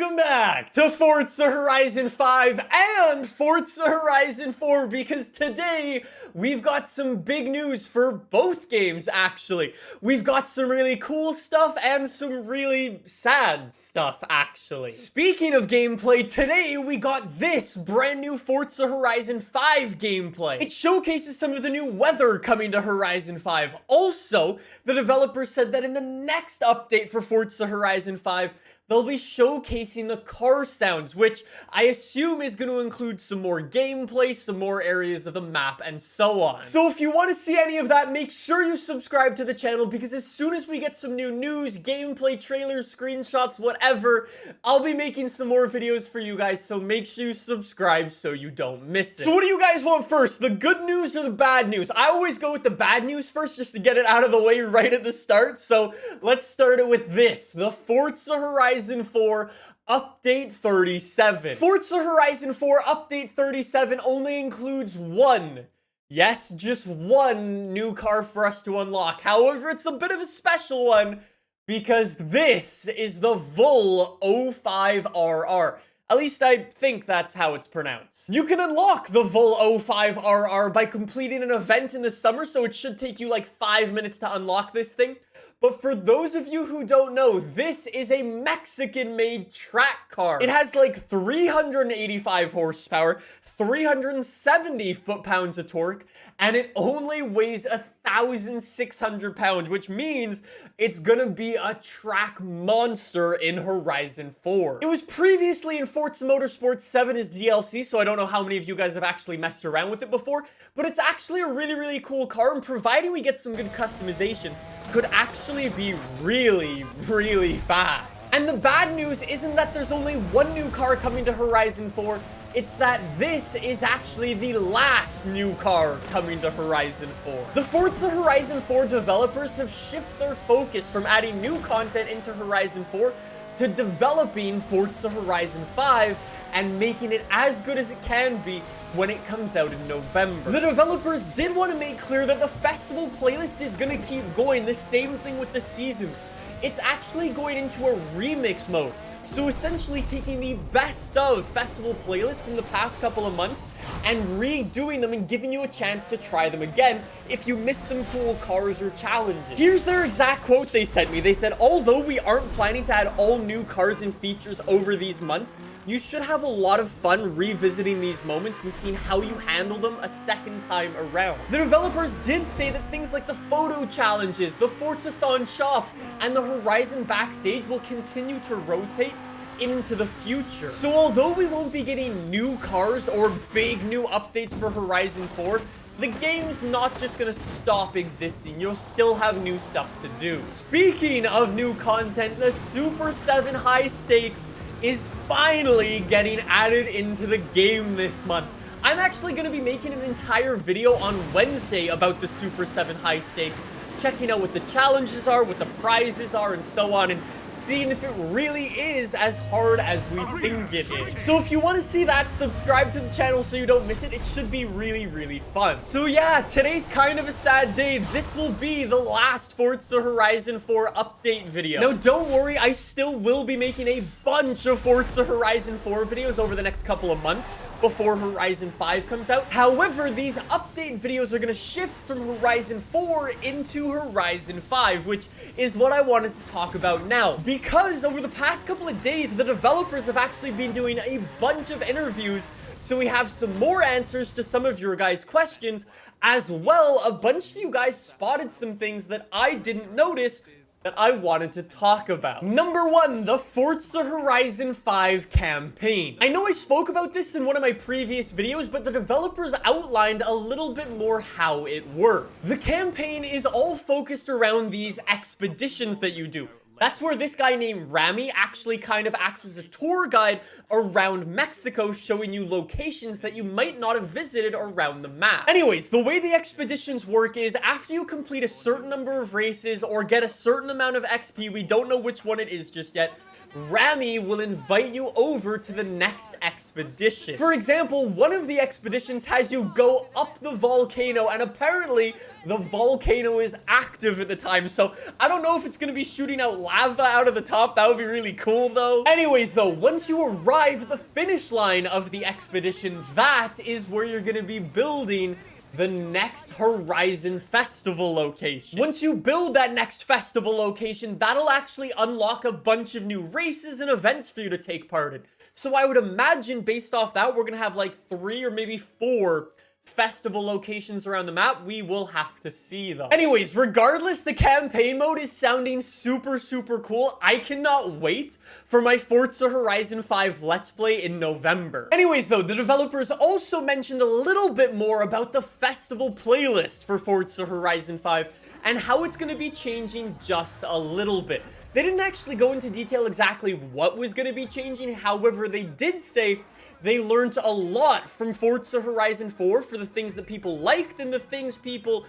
Welcome back to Forza Horizon 5 and Forza Horizon 4, because today we've got some big news for both games, actually. We've got some really cool stuff and some really sad stuff, actually. Speaking of gameplay, today we got this brand new Forza Horizon 5 gameplay. It showcases some of the new weather coming to Horizon 5. Also, the developers said that in the next update for Forza Horizon 5, they'll be showcasing the car sounds, which I assume is going to include some more gameplay, some more areas of the map, and so on. So if you want to see any of that, make sure you subscribe to the channel, because as soon as we get some new news, gameplay, trailers, screenshots, whatever, I'll be making some more videos for you guys, so make sure you subscribe so you don't miss it. So what do you guys want first, the good news or the bad news? I always go with the bad news first, just to get it out of the way right at the start, so let's start it with this, the Forza Horizon 4 Update 37. Forza Horizon 4 Update 37 only includes one, yes, just one new car for us to unlock. However, it's a bit of a special one because this is the Vol 05RR. At least I think that's how it's pronounced. You can unlock the Vol 05RR by completing an event in the summer, so it should take you like 5 minutes to unlock this thing. But for those of you who don't know, this is a Mexican-made track car. It has like 385 horsepower, 370 foot-pounds of torque, and it only weighs 1,600 pounds, which means it's gonna be a track monster in Horizon 4. It was previously in Forza Motorsport 7 as DLC, so I don't know how many of you guys have actually messed around with it before, but it's actually a really, really cool car, and providing we get some good customization, could actually be really, really fast. And the bad news isn't that there's only one new car coming to Horizon 4, it's that this is actually the last new car coming to Horizon 4. The Forza Horizon 4 developers have shifted their focus from adding new content into Horizon 4 to developing Forza Horizon 5 and making it as good as it can be when it comes out in November. The developers did want to make clear that the festival playlist is going to keep going, the same thing with the seasons. It's actually going into a remix mode. So essentially taking the best of festival playlists from the past couple of months and redoing them and giving you a chance to try them again if you missed some cool cars or challenges. Here's their exact quote they sent me. They said, although we aren't planning to add all new cars and features over these months, you should have a lot of fun revisiting these moments and seeing how you handle them a second time around. The developers did say that things like the photo challenges, the Forzathon shop, and the Horizon backstage will continue to rotate into the future. So although we won't be getting new cars or big new updates for Horizon 4, the game's not just gonna stop existing. You'll still have new stuff to do. Speaking of new content, the Super 7 High Stakes is finally getting added into the game this month. I'm actually going to be making an entire video on Wednesday about the Super 7 High Stakes, checking out what the challenges are, what the prizes are, and so on, and seeing if it really is as hard as we think it is. So if you want to see that, subscribe to the channel so you don't miss it. It should be really, really fun. So yeah, today's kind of a sad day. This will be the last Forza Horizon 4 update video. Now don't worry, I still will be making a bunch of Forza Horizon 4 videos over the next couple of months before Horizon 5 comes out. However, these update videos are going to shift from Horizon 4 into Horizon 5, which is what I wanted to talk about now. Because over the past couple of days, the developers have actually been doing a bunch of interviews, so we have some more answers to some of your guys' questions. As well, a bunch of you guys spotted some things that I didn't notice that I wanted to talk about. Number one, the Forza Horizon 5 campaign. I know I spoke about this in one of my previous videos, but the developers outlined a little bit more how it works. The campaign is all focused around these expeditions that you do. That's where this guy named Rami actually kind of acts as a tour guide around Mexico, showing you locations that you might not have visited around the map. Anyways, the way the expeditions work is after you complete a certain number of races or get a certain amount of XP, we don't know which one it is just yet, Rami will invite you over to the next expedition. For example, one of the expeditions has you go up the volcano, and apparently the volcano is active at the time, so I don't know if it's gonna be shooting out lava out of the top. That would be really cool though. Anyways though, once you arrive at the finish line of the expedition, that is where you're gonna be building the next Horizon Festival location. Once you build that next festival location, that'll actually unlock a bunch of new races and events for you to take part in. So I would imagine based off that, we're gonna have like 3 or maybe 4 festival locations around the map. We will have to see though. Anyways, regardless, the campaign mode is sounding super cool. I cannot wait for my Forza Horizon 5 Let's Play in November. Anyways though, the developers also mentioned a little bit more about the festival playlist for Forza Horizon 5 and how it's going to be changing just a little bit. They didn't actually go into detail exactly what was going to be changing. However, they did say they learned a lot from Forza Horizon 4 for the things that people liked and the things people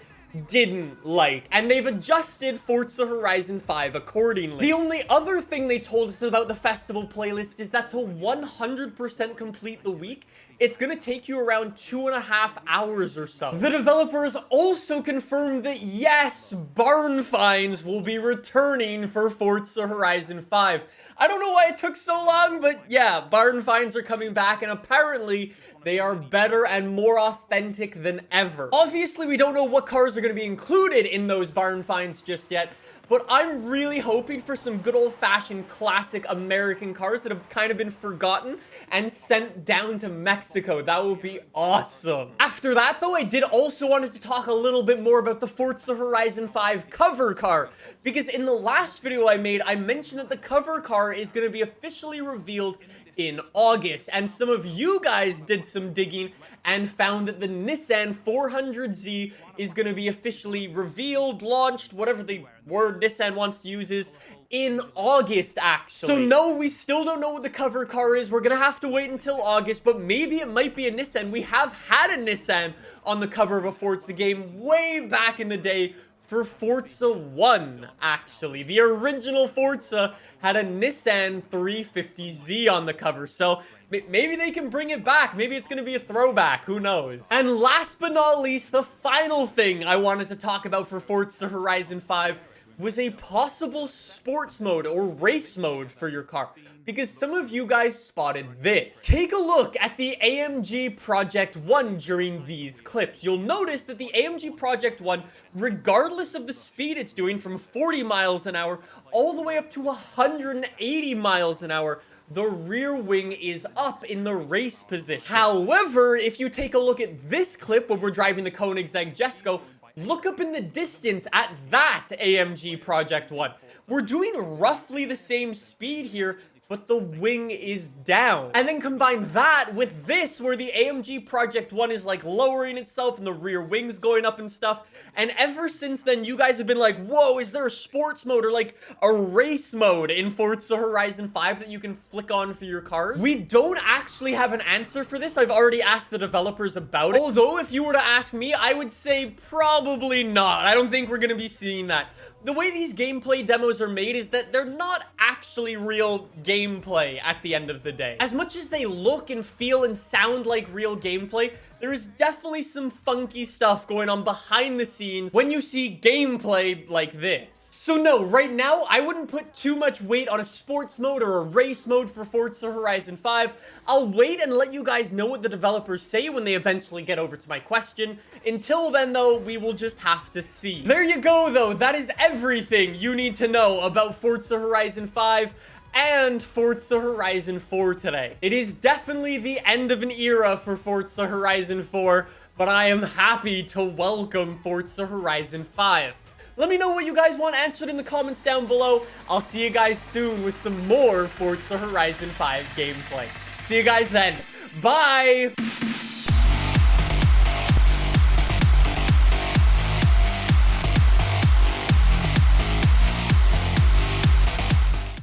didn't like, and they've adjusted Forza Horizon 5 accordingly. The only other thing they told us about the festival playlist is that to 100% complete the week, it's gonna take you around 2.5 hours or so. The developers also confirmed that yes, barn finds will be returning for Forza Horizon 5. I don't know why it took so long, but yeah, barn finds are coming back, and apparently they are better and more authentic than ever. Obviously, we don't know what cars are going to be included in those barn finds just yet, but I'm really hoping for some good old-fashioned classic American cars that have kind of been forgotten and sent down to Mexico. That would be awesome. After that, though, I did also want to talk a little bit more about the Forza Horizon 5 cover car, because in the last video I made, I mentioned that the cover car is going to be officially revealed in August, and some of you guys did some digging and found that the Nissan 400Z is going to be officially revealed, launched, whatever the word Nissan wants to use is, in August, actually. So no, we still don't know what the cover car is. We're gonna have to wait until August, but maybe it might be a Nissan. We have had a Nissan on the cover of a Forza game way back in the day, for Forza 1, actually. The original Forza had a Nissan 350Z on the cover, so maybe they can bring it back. Maybe it's going to be a throwback. Who knows? And last but not least, the final thing I wanted to talk about for Forza Horizon 5 was a possible sports mode or race mode for your car, because some of you guys spotted this. Take a look at the AMG Project 1 during these clips. You'll notice that the AMG Project 1, regardless of the speed it's doing from 40 miles an hour all the way up to 180 miles an hour, the rear wing is up in the race position. However, if you take a look at this clip when we're driving the Koenigsegg Jesko, look up in the distance at that AMG Project 1. We're doing roughly the same speed here, but the wing is down. And then combine that with this, where the AMG Project 1 is like lowering itself and the rear wing's going up and stuff. And ever since then, you guys have been like, whoa, is there a sports mode or like a race mode in Forza Horizon 5 that you can flick on for your cars? We don't actually have an answer for this. I've already asked the developers about it. Although if you were to ask me, I would say probably not. I don't think we're gonna be seeing that. The way these gameplay demos are made is that they're not actually real gameplay at the end of the day. As much as they look and feel and sound like real gameplay, there is definitely some funky stuff going on behind the scenes when you see gameplay like this. So no, right now, I wouldn't put too much weight on a sports mode or a race mode for Forza Horizon 5. I'll wait and let you guys know what the developers say when they eventually get over to my question. Until then, though, we will just have to see. There you go, though. That is everything you need to know about Forza Horizon 5 and Forza Horizon 4 today. It is definitely the end of an era for Forza Horizon 4, but I am happy to welcome Forza Horizon 5. Let me know what you guys want answered in the comments down below. I'll see you guys soon with some more Forza Horizon 5 gameplay. See you guys then. Bye!